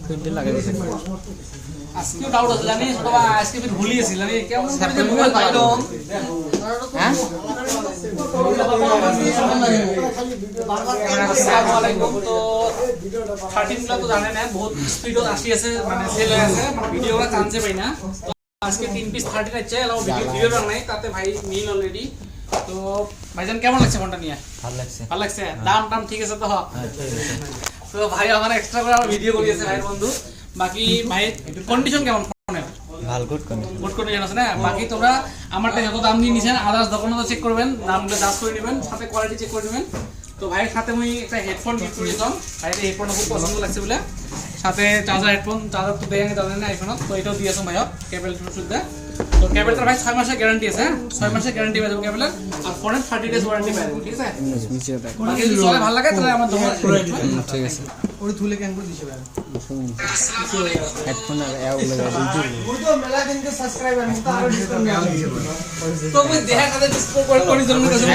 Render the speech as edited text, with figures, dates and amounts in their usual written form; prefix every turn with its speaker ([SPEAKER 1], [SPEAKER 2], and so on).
[SPEAKER 1] ফিল্ডে লাগাই দিয়েছে
[SPEAKER 2] আজকেও ডাউট আছে জানি সব আজকে ফির ভুলিয়েছিল আমি কেমন করে মোবাইল পাইলো
[SPEAKER 1] হ্যাঁ
[SPEAKER 2] আসসালামু আলাইকুম তো 13 গুলো তো জানেন না বহুত স্পিডত আসি আছে মানে সেল হয়ে আছে মানে ভিডিওগুলো চান্সে পাই না তো আজকে 3 পিস 30 আছে এলাও ভিডিও নাই তাতে ভাই নীল অলরেডি তো ভাইজান কেমন লাগছে ফোনটা নিয়ে ভালো লাগছে দাম টাম ঠিক আছে তো হ্যাঁ ঠিক আছে তো ভাই আমার এক্সট্রা করে আমার ভিডিও করিয়েছে ভাইয়ের বন্ধু বাকি ভাই কন্ডিশন কেমন ফোনের
[SPEAKER 1] ভালো গুড
[SPEAKER 2] কন্ডিশন আছে না বাকি তোমরা আমারটা যত দাম দিয়ে নিছেন আদার্স দোকানে তো চেক করবেন দামগুলো জাজ করে নেবেন সাথে কোয়ালিটি চেক করে নেবেন তো ভাইয়ের সাথে আমি একটা হেডফোন গিফট করে দিতাম ভাইয়ের হেডফোনটা খুব পছন্দ লাগছে বলে সাথে হেডফোন চার্জার তো দেয় জানেন না আইফোনত তো এটাও দিয়েছো ভাইয়া কেবল শুদ্ধ তো কেবলটার ভাই 6 মাসের গ্যারান্টি আছে 6 মাসের গ্যারান্টি পাবেন কেবলের আর ফোনের 30 ডেজ ওয়ারেন্টি পাবেন ঠিক আছে
[SPEAKER 1] নিচে দেখ
[SPEAKER 2] বাকি যদি চলে ভালো লাগে তাহলে আমার দোকানে
[SPEAKER 1] ঠিক আছে
[SPEAKER 3] ওরে তুলে কেন করে দিছে ভাই
[SPEAKER 1] হেডফোন আর এও লাগাই
[SPEAKER 3] বুঝো মেলা দিনকে সাবস্ক্রাইবার মুতা আরো ডিসকাউন্ট দেওয়া লাগবে
[SPEAKER 2] তো মই দেখা কাছে ডিসপ্লে করে জন্য কাছে